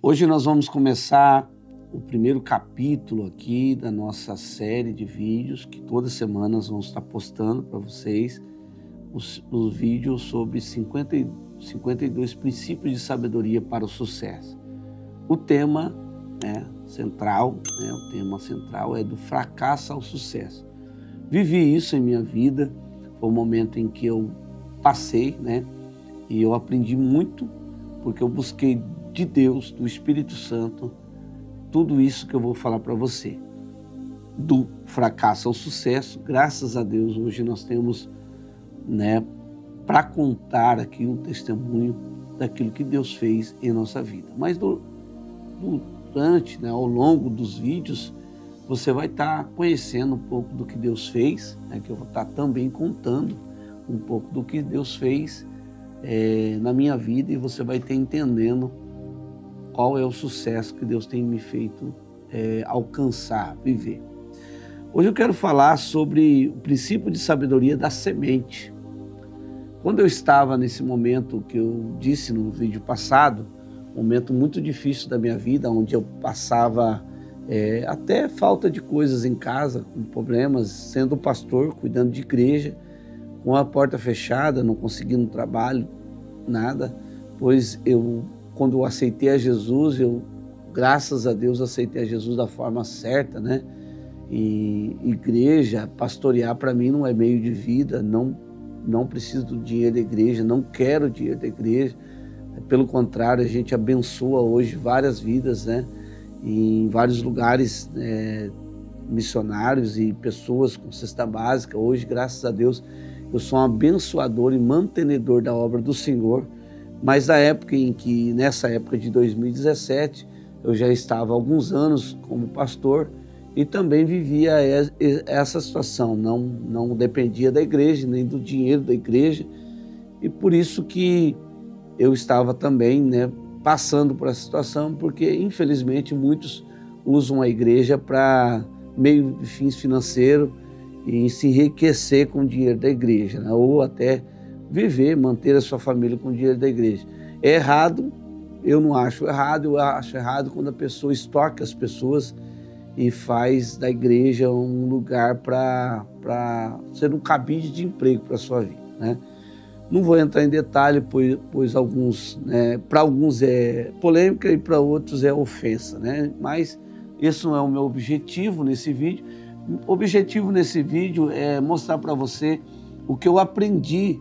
Hoje nós vamos começar o primeiro capítulo aqui da nossa série de vídeos, que toda semana nós vamos estar postando para vocês os vídeos sobre 52 princípios de sabedoria para o sucesso. O tema central é do fracasso ao sucesso. Vivi isso em minha vida, foi um momento em que eu passei, e eu aprendi muito, porque eu busquei de Deus, do Espírito Santo, tudo isso que eu vou falar para você. Do fracasso ao sucesso, graças a Deus, hoje nós temos, para contar aqui um testemunho daquilo que Deus fez em nossa vida. Mas durante, ao longo dos vídeos, você vai estar conhecendo um pouco do que Deus fez, que eu vou estar também contando um pouco do que Deus fez na minha vida, e você vai estar entendendo qual é o sucesso que Deus tem me feito alcançar, viver. Hoje eu quero falar sobre o princípio de sabedoria da semente. Quando eu estava nesse momento que eu disse no vídeo passado, um momento muito difícil da minha vida, onde eu passava até falta de coisas em casa, com problemas, sendo pastor, cuidando de igreja, com a porta fechada, não conseguindo trabalho, nada, pois quando eu aceitei a Jesus, graças a Deus, aceitei a Jesus da forma certa, E igreja, pastorear para mim não é meio de vida, não preciso do dinheiro da igreja, não quero o dinheiro da igreja. Pelo contrário, a gente abençoa hoje várias vidas, em vários lugares missionários e pessoas com cesta básica. Hoje, graças a Deus, eu sou um abençoador e mantenedor da obra do Senhor. Mas nessa época de 2017, eu já estava há alguns anos como pastor e também vivia essa situação, não dependia da igreja, nem do dinheiro da igreja, e por isso que eu estava também passando por essa situação, porque infelizmente muitos usam a igreja para meio de fins financeiros e se enriquecer com o dinheiro da igreja, ou até manter a sua família com o dinheiro da igreja. É errado, eu não acho errado, eu acho errado quando a pessoa estoca as pessoas e faz da igreja um lugar para ser um cabide de emprego para a sua vida, Não vou entrar em detalhe, pois para alguns é polêmica e para outros é ofensa, Mas esse não é o meu objetivo nesse vídeo. O objetivo nesse vídeo é mostrar para você o que eu aprendi,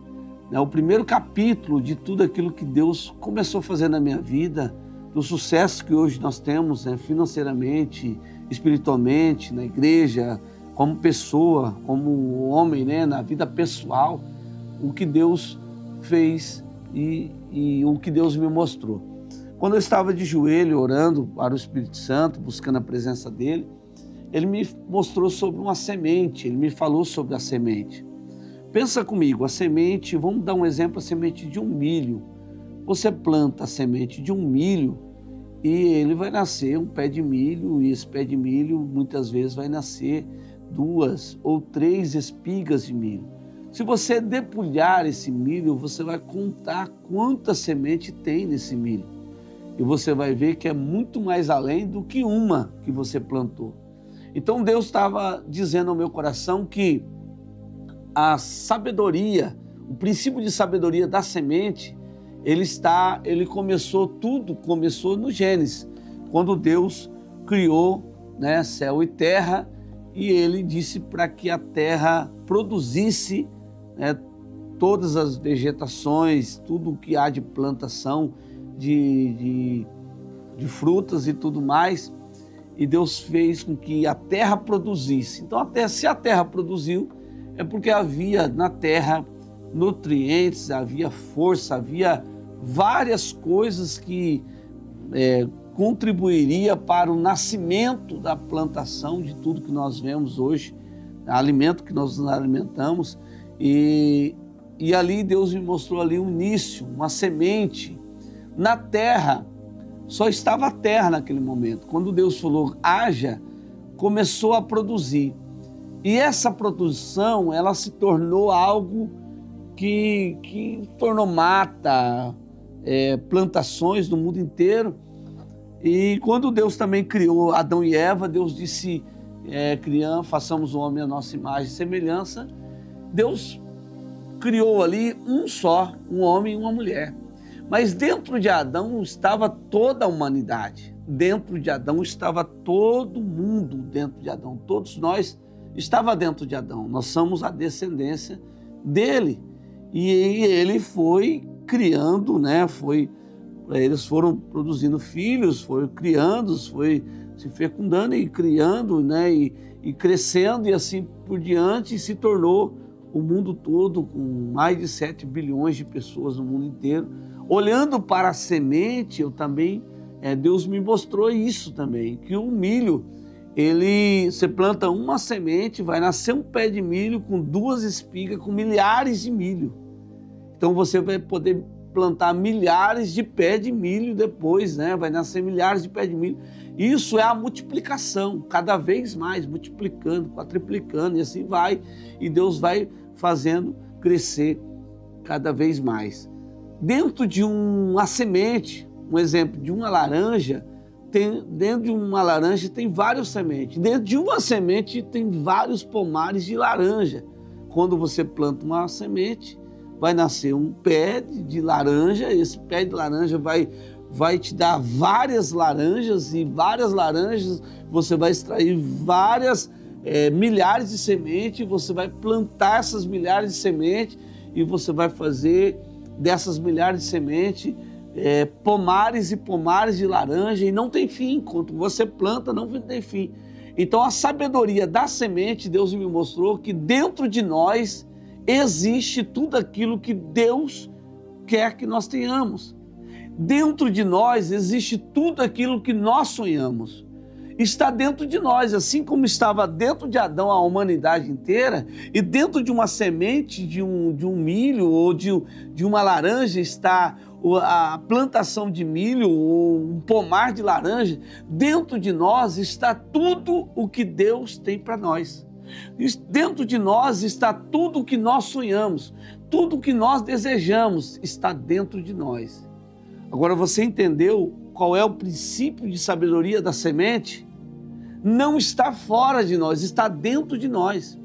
o primeiro capítulo de tudo aquilo que Deus começou a fazer na minha vida, do sucesso que hoje nós temos, financeiramente, espiritualmente, na igreja, como pessoa, como homem, na vida pessoal, o que Deus fez e o que Deus me mostrou. Quando eu estava de joelho orando para o Espírito Santo, buscando a presença dele, ele me mostrou sobre uma semente, ele me falou sobre a semente. Pensa comigo, a semente, vamos dar um exemplo, a semente de um milho. Você planta a semente de um milho e ele vai nascer um pé de milho, e esse pé de milho muitas vezes vai nascer 2 ou 3 espigas de milho. Se você debulhar esse milho, você vai contar quanta semente tem nesse milho. E você vai ver que é muito mais além do que uma que você plantou. Então Deus estava dizendo ao meu coração que a sabedoria, o princípio de sabedoria da semente, tudo começou no Gênesis, quando Deus criou céu e terra, e ele disse para que a terra produzisse todas as vegetações, tudo o que há de plantação, de frutas e tudo mais, e Deus fez com que a terra produzisse. Então, se a terra produziu, é porque havia na terra nutrientes, havia força, havia várias coisas que contribuiria para o nascimento da plantação de tudo que nós vemos hoje, alimento que nós nos alimentamos, e ali Deus me mostrou ali um início, uma semente. Na terra, só estava a terra naquele momento. Quando Deus falou, haja, começou a produzir. E essa produção, ela se tornou algo que tornou mata, plantações no mundo inteiro. E quando Deus também criou Adão e Eva, Deus disse, façamos o homem à nossa imagem e semelhança. Deus criou ali um só, um homem e uma mulher. Mas dentro de Adão estava toda a humanidade. Dentro de Adão estava todo mundo dentro de Adão. Todos nós estava dentro de Adão. Nós somos a descendência dele. E ele foi criando, né? Eles foram produzindo filhos, foi criando, foi se fecundando e criando, né? E crescendo e assim por diante, e se tornou o mundo todo, com mais de 7 bilhões de pessoas no mundo inteiro. Olhando para a semente, Deus me mostrou isso também, que o milho, você planta uma semente, vai nascer um pé de milho com 2 espigas, com milhares de milho. Então você vai poder plantar milhares de pés de milho depois, né? Vai nascer milhares de pés de milho. Isso é a multiplicação, cada vez mais, multiplicando, quadruplicando, e assim vai. E Deus vai fazendo crescer cada vez mais. Dentro de uma semente, um exemplo de uma laranja, dentro de uma laranja tem várias sementes. Dentro de uma semente tem vários pomares de laranja. Quando você planta uma semente, vai nascer um pé de laranja, esse pé de laranja vai te dar várias laranjas, e várias laranjas você vai extrair milhares de sementes, você vai plantar essas milhares de sementes e você vai fazer dessas milhares de sementes pomares e pomares de laranja, e não tem fim. Quando você planta, não tem fim. Então a sabedoria da semente, Deus me mostrou que dentro de nós existe tudo aquilo que Deus quer que nós tenhamos. Dentro de nós existe tudo aquilo que nós sonhamos. Está dentro de nós, assim como estava dentro de Adão a humanidade inteira, e dentro de uma semente de um milho ou de uma laranja está a plantação de milho ou um pomar de laranja. Dentro de nós está tudo o que Deus tem para nós. Dentro de nós está tudo o que nós sonhamos, tudo o que nós desejamos está dentro de nós. Agora você entendeu qual é o princípio de sabedoria da semente? Não está fora de nós, está dentro de nós.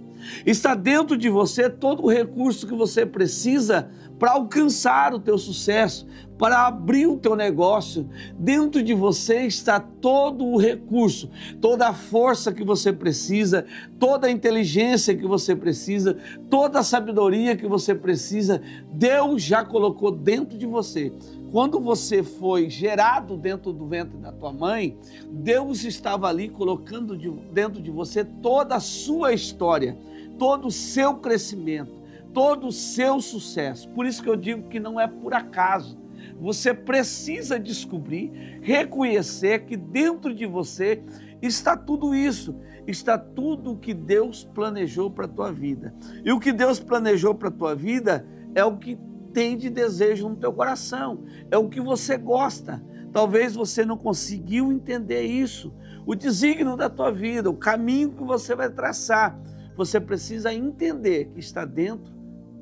Está dentro de você todo o recurso que você precisa para alcançar o teu sucesso, para abrir o teu negócio. Dentro de você está todo o recurso, toda a força que você precisa, toda a inteligência que você precisa, toda a sabedoria que você precisa. Deus já colocou dentro de você. Quando você foi gerado dentro do ventre da tua mãe, Deus estava ali colocando dentro de você toda a sua história, todo o seu crescimento, todo o seu sucesso. Por isso que eu digo que não é por acaso. Você precisa descobrir, reconhecer que dentro de você está tudo isso, está tudo o que Deus planejou para a tua vida. E o que Deus planejou para a tua vida é o que tem de desejo no teu coração, é o que você gosta. Talvez você não conseguiu entender isso, o desígnio da tua vida, o caminho que você vai traçar. Você precisa entender que está dentro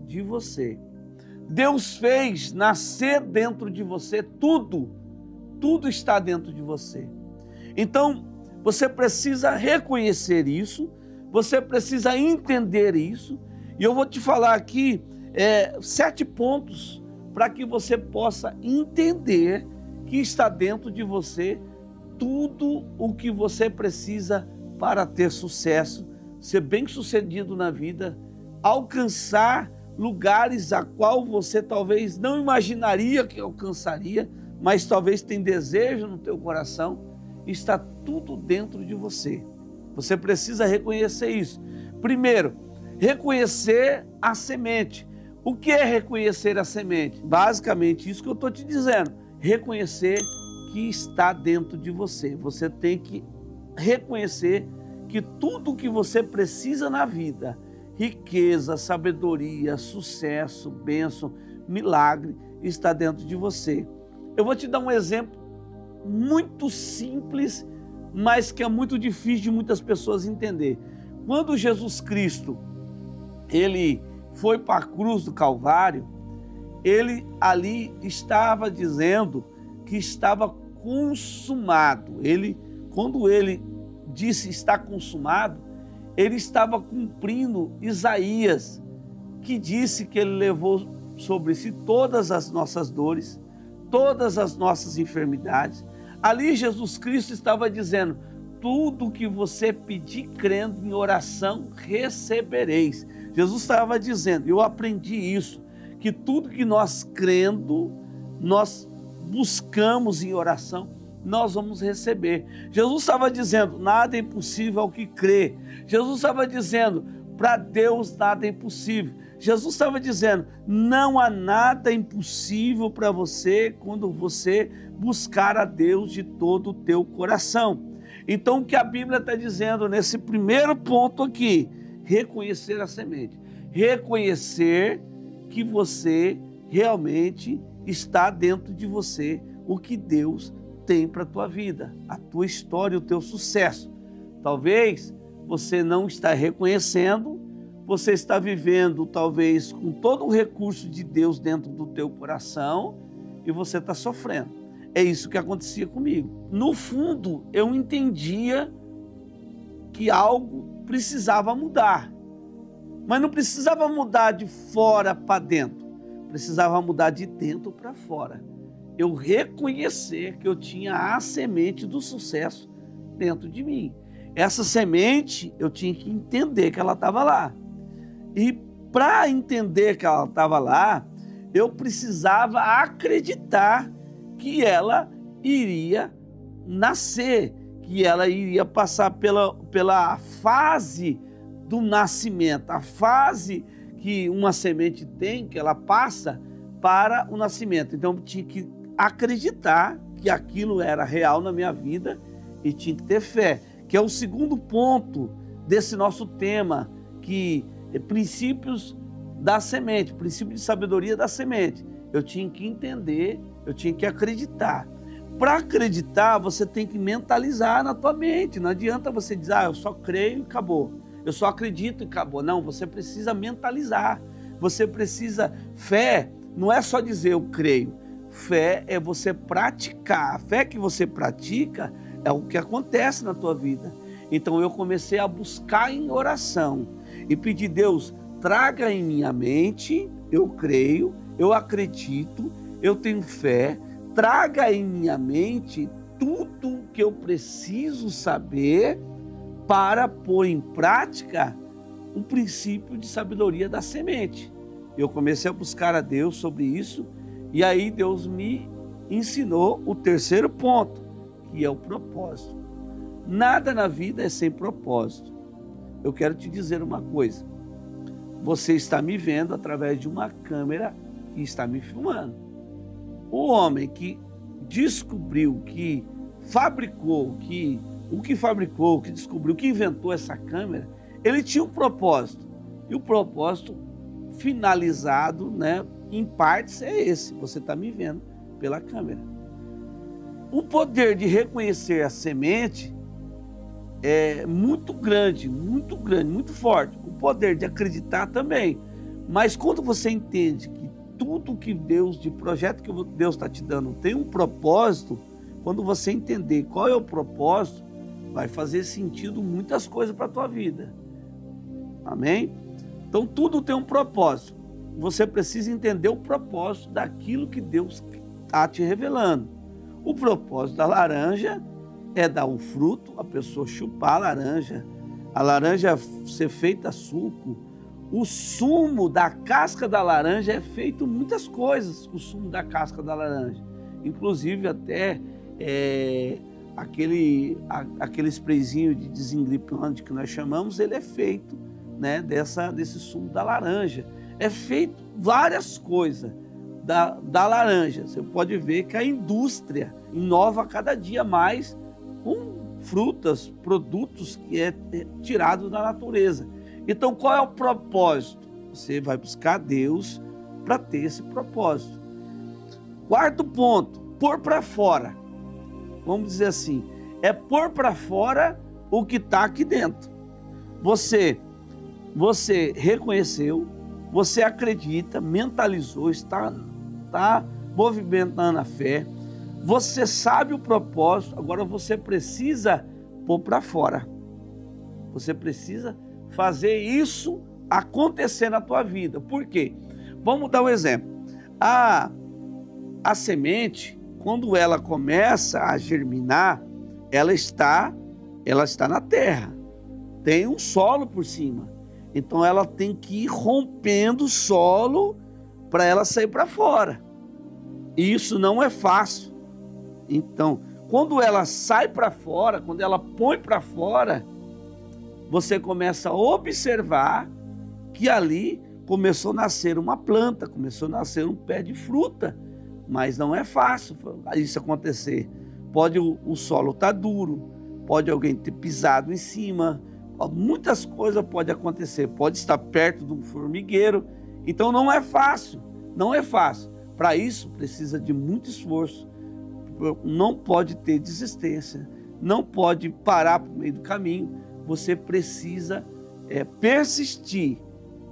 de você. Deus fez nascer dentro de você tudo está dentro de você. Então, você precisa reconhecer isso, você precisa entender isso, e eu vou te falar aqui 7 pontos para que você possa entender que está dentro de você tudo o que você precisa para ter sucesso, ser bem-sucedido na vida, alcançar lugares a qual você talvez não imaginaria que alcançaria, mas talvez tem desejo no teu coração. Está tudo dentro de você. Você precisa reconhecer isso. Primeiro, reconhecer a semente. O que é reconhecer a semente? Basicamente isso que eu estou te dizendo. Reconhecer que está dentro de você. Você tem que reconhecer que tudo o que você precisa na vida, riqueza, sabedoria, sucesso, bênção, milagre, está dentro de você. Eu vou te dar um exemplo muito simples, mas que é muito difícil de muitas pessoas entender. Quando Jesus Cristo, ele foi para a cruz do Calvário, ele ali estava dizendo que estava consumado. Quando ele disse está consumado, ele estava cumprindo Isaías, que disse que ele levou sobre si todas as nossas dores, todas as nossas enfermidades. Ali Jesus Cristo estava dizendo: tudo que você pedir crendo em oração, recebereis. Jesus estava dizendo, eu aprendi isso, que tudo que nós crendo, nós buscamos em oração, nós vamos receber. Jesus estava dizendo, nada é impossível ao que crê. Jesus estava dizendo, para Deus nada é impossível. Jesus estava dizendo, não há nada impossível para você quando você buscar a Deus de todo o teu coração. Então o que a Bíblia está dizendo nesse primeiro ponto aqui, reconhecer a semente. Reconhecer que você realmente está dentro de você o que Deus tem para a tua vida, a tua história, o teu sucesso. Talvez você não está reconhecendo, você está vivendo talvez com todo o recurso de Deus dentro do teu coração e você está sofrendo. É isso que acontecia comigo. No fundo, eu entendia que algo precisava mudar, mas não precisava mudar de fora para dentro, precisava mudar de dentro para fora. Eu reconhecer que eu tinha a semente do sucesso dentro de mim. Essa semente, eu tinha que entender que ela estava lá. E para entender que ela estava lá, eu precisava acreditar que ela iria nascer, que ela iria passar pela fase do nascimento, a fase que uma semente tem, que ela passa para o nascimento. Então eu tinha que acreditar que aquilo era real na minha vida e tinha que ter fé, que é o segundo ponto desse nosso tema, que é princípios da semente, princípio de sabedoria da semente. Eu tinha que entender, eu tinha que acreditar. Para acreditar, você tem que mentalizar na tua mente. Não adianta você dizer, eu só creio e acabou. Eu só acredito e acabou. Não, você precisa mentalizar. Você precisa... Fé não é só dizer eu creio. Fé é você praticar. A fé que você pratica é o que acontece na tua vida. Então eu comecei a buscar em oração e pedir, Deus, traga em minha mente, eu creio, eu acredito, eu tenho fé, traga em minha mente tudo que eu preciso saber para pôr em prática o princípio de sabedoria da semente. Eu comecei a buscar a Deus sobre isso e aí Deus me ensinou o terceiro ponto, que é o propósito. Nada na vida é sem propósito. Eu quero te dizer uma coisa. Você está me vendo através de uma câmera que está me filmando. O homem que descobriu, que fabricou, que descobriu, que inventou essa câmera, ele tinha um propósito. E o propósito finalizado, né, em partes é esse. Você está me vendo pela câmera. O poder de reconhecer a semente é muito grande, muito forte. O poder de acreditar também. Mas quando você entende que tudo que Deus, de projeto que Deus está te dando, tem um propósito, quando você entender qual é o propósito, vai fazer sentido muitas coisas para a tua vida. Amém? Então tudo tem um propósito. Você precisa entender o propósito daquilo que Deus está te revelando. O propósito da laranja é dar um fruto, a pessoa chupar a laranja ser feita suco. O sumo da casca da laranja é feito muitas coisas, o sumo da casca da laranja. Inclusive até aquele sprayzinho de desengripante que nós chamamos, ele é feito, né, desse sumo da laranja. É feito várias coisas da laranja. Você pode ver que a indústria inova cada dia mais com frutas, produtos que é tirado da natureza. Então, qual é o propósito? Você vai buscar Deus para ter esse propósito. Quarto ponto, pôr para fora. Vamos dizer assim, é pôr para fora o que está aqui dentro. Você reconheceu, você acredita, mentalizou, está movimentando a fé. Você sabe o propósito, agora você precisa pôr para fora. Você precisa fazer isso acontecer na tua vida. Por quê? Vamos dar um exemplo. A semente, quando ela começa a germinar, ela está na terra. Tem um solo por cima. Então ela tem que ir rompendo o solo para ela sair para fora. E isso não é fácil. Então, quando ela sai para fora, quando ela põe para fora, você começa a observar que ali começou a nascer uma planta, começou a nascer um pé de fruta. Mas não é fácil isso acontecer. Pode o solo estar duro, pode alguém ter pisado em cima, muitas coisas podem acontecer, pode estar perto de um formigueiro. Então não é fácil, não é fácil. Para isso precisa de muito esforço, não pode ter desistência, não pode parar no meio do caminho. Você precisa persistir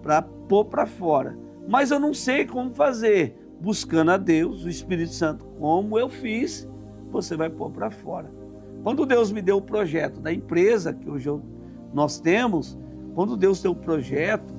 para pôr para fora. Mas eu não sei como fazer. Buscando a Deus, o Espírito Santo, como eu fiz, você vai pôr para fora. Quando Deus me deu o projeto da empresa que hoje nós temos, quando Deus deu o projeto,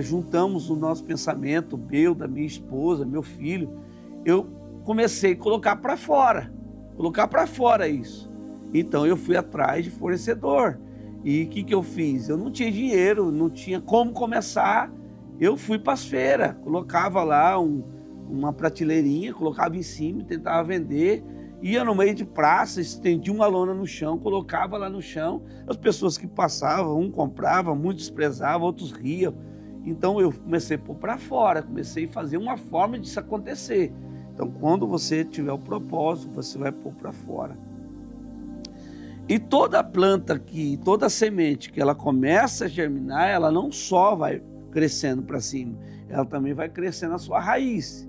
juntamos o nosso pensamento, meu, da minha esposa, meu filho, eu comecei a colocar para fora isso. Então eu fui atrás de fornecedor. E o que eu fiz? Eu não tinha dinheiro, não tinha como começar. Eu fui para as feiras, colocava lá uma prateleirinha, colocava em cima, tentava vender, ia no meio de praça, estendia uma lona no chão, colocava lá no chão, as pessoas que passavam, um comprava, muitos desprezavam, outros riam. Então eu comecei a pôr para fora, comecei a fazer uma forma disso acontecer. Então quando você tiver o propósito, você vai pôr para fora. E toda planta toda semente que ela começa a germinar, ela não só vai crescendo para cima, ela também vai crescendo a sua raiz.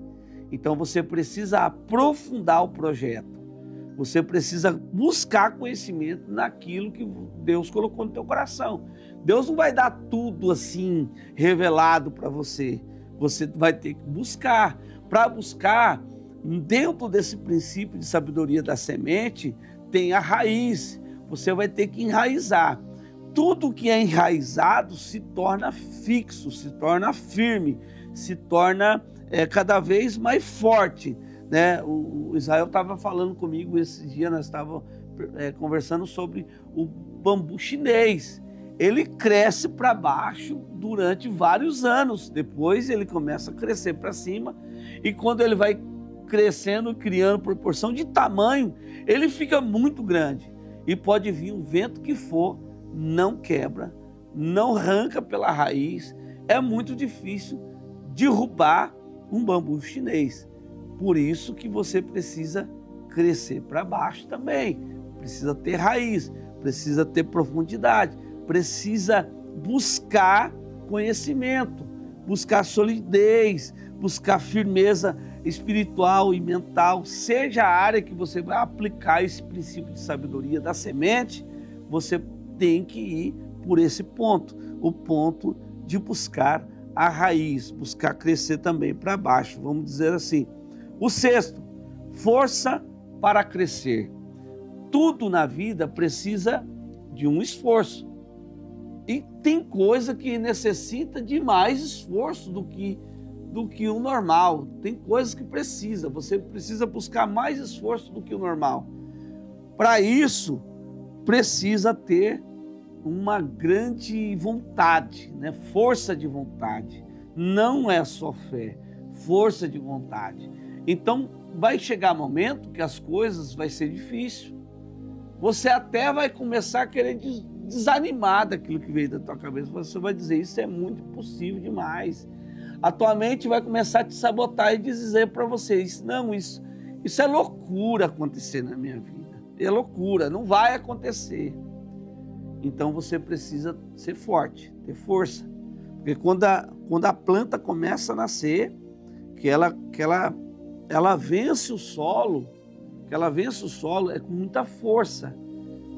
Então você precisa aprofundar o projeto. Você precisa buscar conhecimento naquilo que Deus colocou no teu coração. Deus não vai dar tudo assim revelado para você. Você vai ter que buscar. Para buscar, dentro desse princípio de sabedoria da semente, tem a raiz. Você vai ter que enraizar. Tudo que é enraizado se torna fixo, se torna firme, se torna cada vez mais forte, né? O Israel estava falando comigo esse dia, nós estávamos conversando sobre o bambu chinês. Ele cresce para baixo durante vários anos, depois ele começa a crescer para cima, e quando ele vai crescendo, criando proporção de tamanho, ele fica muito grande, e pode vir um vento que for, não quebra, não arranca pela raiz. É muito difícil derrubar um bambu chinês. Por isso que você precisa crescer para baixo também. Precisa ter raiz, precisa ter profundidade, precisa buscar conhecimento, buscar solidez, buscar firmeza espiritual e mental. Seja a área que você vai aplicar esse princípio de sabedoria da semente, você tem que ir por esse ponto, o ponto de buscar a raiz, buscar crescer também para baixo, vamos dizer assim. O sexto, força para crescer. Tudo na vida precisa de um esforço. E tem coisa que necessita de mais esforço do que o normal. Tem coisas que você precisa buscar mais esforço do que o normal. Para isso, precisa ter uma grande vontade, né? Força de vontade. Não é só fé, força de vontade. Então, vai chegar momento que as coisas vai ser difícil. Você até vai começar a querer desanimar daquilo que veio da tua cabeça. Você vai dizer, isso é muito impossível demais. A tua mente vai começar a te sabotar e dizer para você, não, isso é loucura acontecer na minha vida. É loucura, não vai acontecer. Então você precisa ser forte, ter força. Porque quando a planta começa a nascer, que ela vence o solo, é com muita força.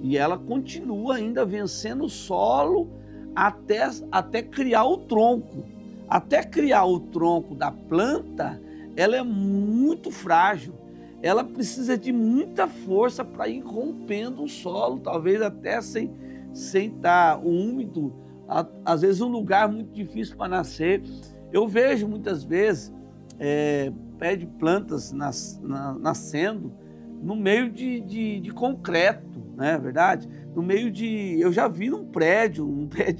E ela continua ainda vencendo o solo até criar o tronco. Até criar o tronco da planta, ela é muito frágil. ela precisa de muita força para ir rompendo o solo, talvez até sem estar úmido, às vezes um lugar muito difícil para nascer. Eu vejo muitas vezes pé de plantas nascendo no meio de concreto, não é verdade? No meio eu já vi num prédio, um pé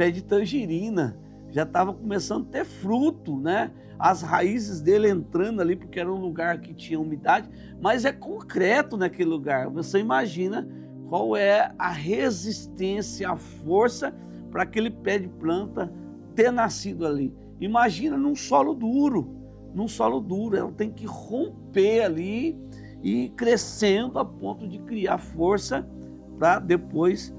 de tangerina, já estava começando a ter fruto, né? As raízes dele entrando ali, porque era um lugar que tinha umidade, mas é concreto naquele lugar. Você imagina qual é a resistência, a força para aquele pé de planta ter nascido ali. Imagina num solo duro, ela tem que romper ali e ir crescendo a ponto de criar força para depois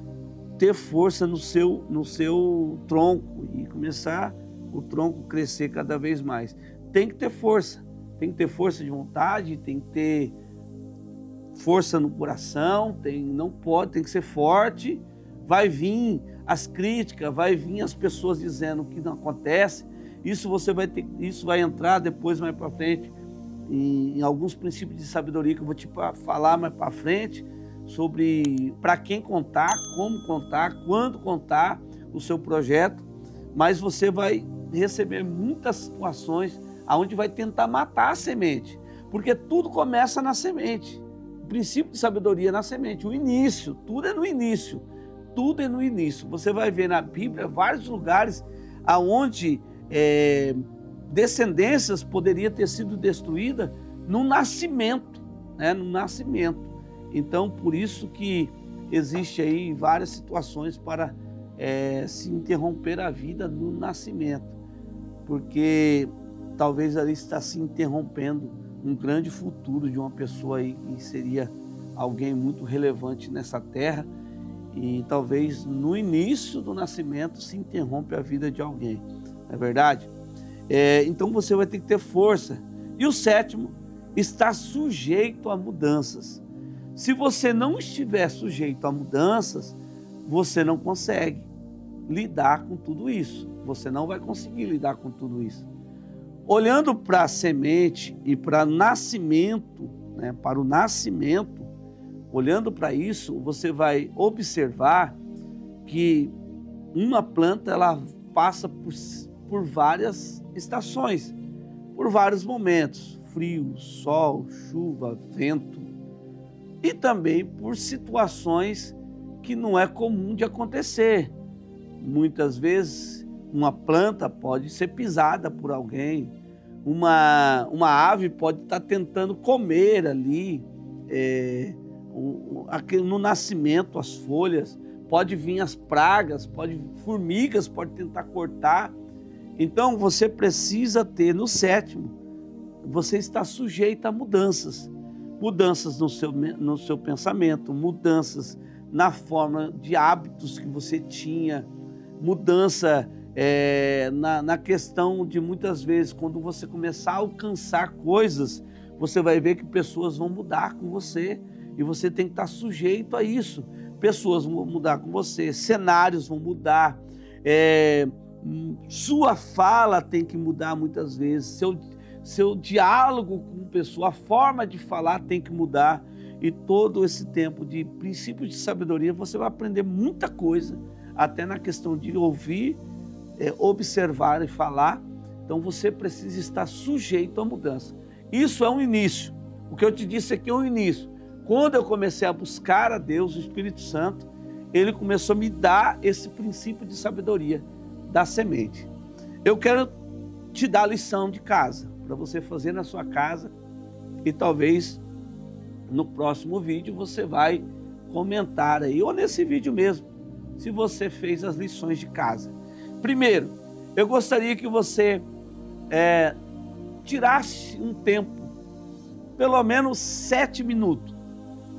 ter força no seu tronco e começar o tronco crescer cada vez mais. Tem que ter força de vontade, tem que ter força no coração, tem que ser forte. Vai vir as críticas, vai vir as pessoas dizendo que não acontece. Isso vai entrar depois mais para frente em alguns princípios de sabedoria que eu vou te falar mais para frente, sobre para quem contar, como contar, quando contar o seu projeto, mas você vai receber muitas situações onde vai tentar matar a semente, porque tudo começa na semente. O princípio de sabedoria é na semente, o início, tudo é no início, Você vai ver na Bíblia vários lugares onde descendências poderiam ter sido destruídas no nascimento, né? No nascimento. Então, por isso que existe aí várias situações para se interromper a vida no nascimento, porque talvez ali está se interrompendo um grande futuro de uma pessoa aí que seria alguém muito relevante nessa terra, e talvez no início do nascimento se interrompe a vida de alguém, não é verdade? Então você vai ter que ter força. E o sétimo, está sujeito a mudanças. Se você não estiver sujeito a mudanças, você não consegue lidar com tudo isso. Você não vai conseguir lidar com tudo isso. Olhando para a semente e para o nascimento, né, olhando para isso, você vai observar que uma planta ela passa por várias estações, por vários momentos, frio, sol, chuva, vento, e também por situações que não é comum de acontecer. Muitas vezes uma planta pode ser pisada por alguém, uma ave pode estar tentando comer ali, no nascimento, as folhas, pode vir as pragas, formigas pode tentar cortar. Então você precisa ter no sétimo, você está sujeito a mudanças no seu pensamento, mudanças na forma de hábitos que você tinha, mudança na questão de muitas vezes, quando você começar a alcançar coisas, você vai ver que pessoas vão mudar com você e você tem que estar sujeito a isso. Pessoas vão mudar com você, cenários vão mudar, sua fala tem que mudar muitas vezes, seu diálogo com pessoa, a forma de falar tem que mudar, e todo esse tempo de princípios de sabedoria você vai aprender muita coisa, até na questão de ouvir, observar e falar. Então você precisa estar sujeito à mudança. Isso é um início. O que eu te disse aqui é um início. Quando eu comecei a buscar a Deus, o Espírito Santo, ele começou a me dar esse princípio de sabedoria da semente. Eu quero te dar a lição de casa, para você fazer na sua casa, e talvez no próximo vídeo você vai comentar aí, ou nesse vídeo mesmo, se você fez as lições de casa. Primeiro, eu gostaria que você tirasse um tempo, pelo menos 7 minutos.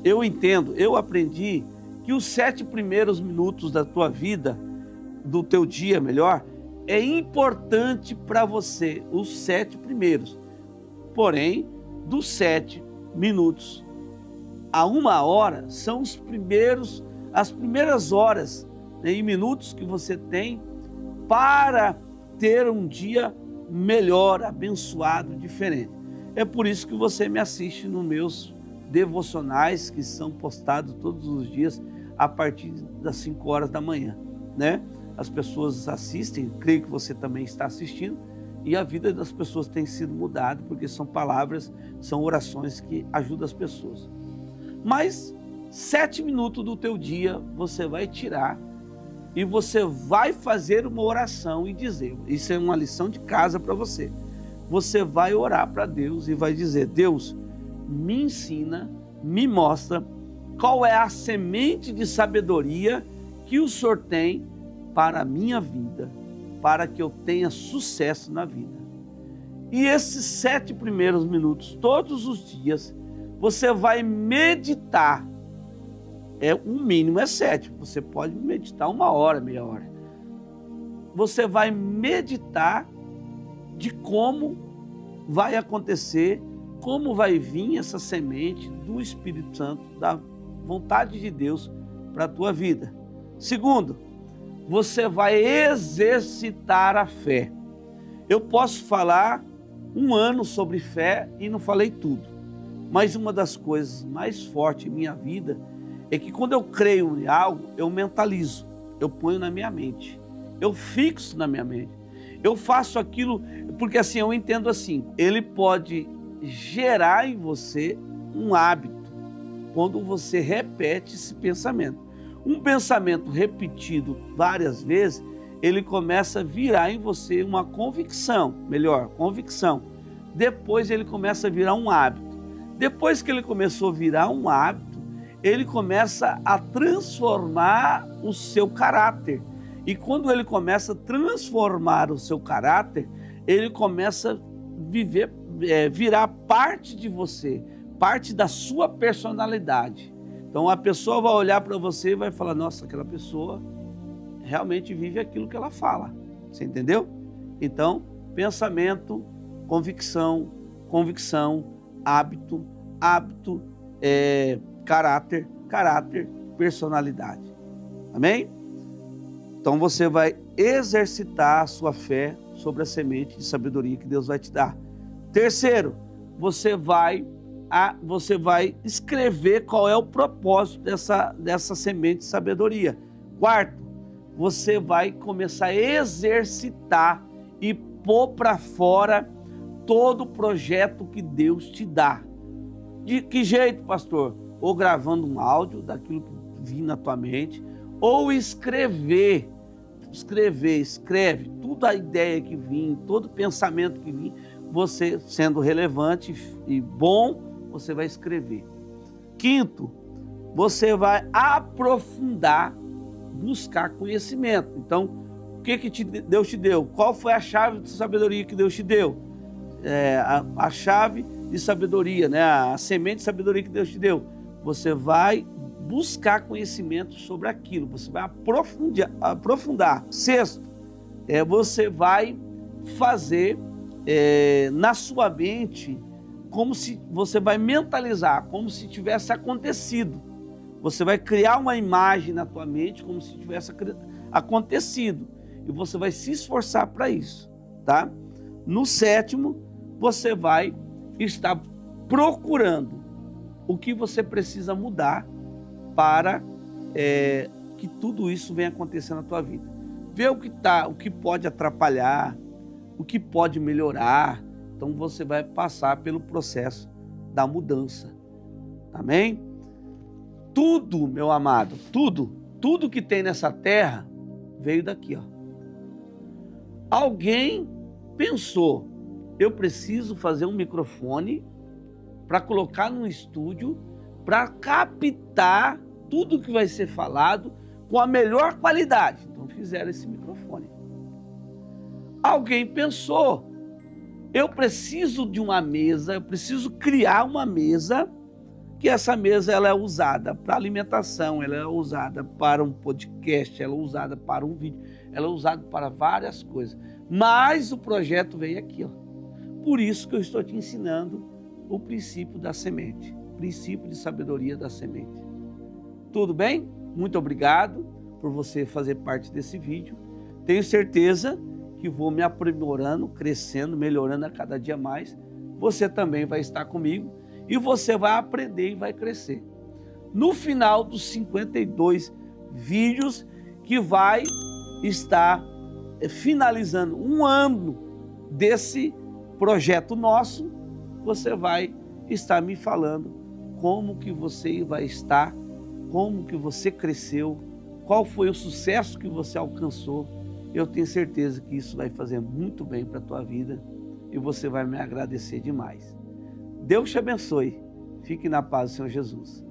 Eu aprendi que os 7 primeiros minutos da tua vida, do teu dia melhor, é importante para você, os 7 primeiros. Porém, dos 7 minutos a 1 hora, são as primeiras horas, né, e minutos que você tem para ter um dia melhor, abençoado, diferente. É por isso que você me assiste nos meus devocionais, que são postados todos os dias a partir das 5 horas da manhã, né? As pessoas assistem, creio que você também está assistindo, e a vida das pessoas tem sido mudada, porque são palavras, são orações que ajudam as pessoas. Mas 7 minutos do teu dia você vai tirar e você vai fazer uma oração e dizer, isso é uma lição de casa para você. Você vai orar para Deus e vai dizer, Deus, me ensina, me mostra qual é a semente de sabedoria que o Senhor tem para a minha vida, para que eu tenha sucesso na vida. E esses 7 primeiros minutos, todos os dias, você vai meditar. O mínimo é 7, você pode meditar 1 hora, meia hora. Você vai meditar de como vai acontecer, como vai vir essa semente do Espírito Santo, da vontade de Deus para a tua vida. Segundo, você vai exercitar a fé. Eu posso falar 1 ano sobre fé e não falei tudo, mas uma das coisas mais fortes em minha vida é que quando eu creio em algo, eu mentalizo, eu ponho na minha mente, eu fixo na minha mente, eu faço aquilo, porque assim, eu entendo assim, ele pode gerar em você um hábito, quando você repete esse pensamento. Um pensamento repetido várias vezes, ele começa a virar em você uma convicção, convicção. Depois ele começa a virar um hábito. Depois que ele começou a virar um hábito, ele começa a transformar o seu caráter. E quando ele começa a transformar o seu caráter, ele começa a virar parte de você, parte da sua personalidade. Então a pessoa vai olhar para você e vai falar, nossa, aquela pessoa realmente vive aquilo que ela fala. Você entendeu? Então, pensamento, convicção, hábito, caráter, personalidade. Amém? Então você vai exercitar a sua fé sobre a semente de sabedoria que Deus vai te dar. Terceiro, você vai escrever qual é o propósito dessa semente de sabedoria. Quarto, você vai começar a exercitar e pôr para fora todo o projeto que Deus te dá. De que jeito, pastor? Ou gravando um áudio daquilo que vir na tua mente, ou escreve toda a ideia que vir, todo pensamento que vir, você sendo relevante e bom, você vai escrever. Quinto, você vai aprofundar, buscar conhecimento. Então, o que Deus te deu? Qual foi a chave de sabedoria que Deus te deu? A chave de sabedoria, né? A semente de sabedoria que Deus te deu. Você vai buscar conhecimento sobre aquilo, você vai aprofundar. Sexto, você vai fazer na sua mente, como se você vai mentalizar, como se tivesse acontecido. Você vai criar uma imagem na tua mente como se tivesse acontecido. E você vai se esforçar para isso, tá? No sétimo, você vai estar procurando o que você precisa mudar para que tudo isso venha acontecer na tua vida. Ver o que pode atrapalhar, o que pode melhorar. Então você vai passar pelo processo da mudança. Amém? Tudo, meu amado, tudo que tem nessa terra veio daqui, ó. Alguém pensou, eu preciso fazer um microfone para colocar num estúdio para captar tudo que vai ser falado com a melhor qualidade. Então fizeram esse microfone. Alguém pensou, eu preciso de uma mesa, eu preciso criar uma mesa, que essa mesa ela é usada para alimentação, ela é usada para um podcast, ela é usada para um vídeo, ela é usada para várias coisas. Mas o projeto veio aqui, ó. Por isso que eu estou te ensinando o princípio da semente, princípio de sabedoria da semente. Tudo bem? Muito obrigado por você fazer parte desse vídeo. Tenho certeza que vou me aprimorando, crescendo, melhorando a cada dia mais, você também vai estar comigo e você vai aprender e vai crescer. No final dos 52 vídeos que vai estar finalizando um ano desse projeto nosso, você vai estar me falando como que você vai estar, como que você cresceu, qual foi o sucesso que você alcançou. Eu tenho certeza que isso vai fazer muito bem para a tua vida e você vai me agradecer demais. Deus te abençoe. Fique na paz do Senhor Jesus.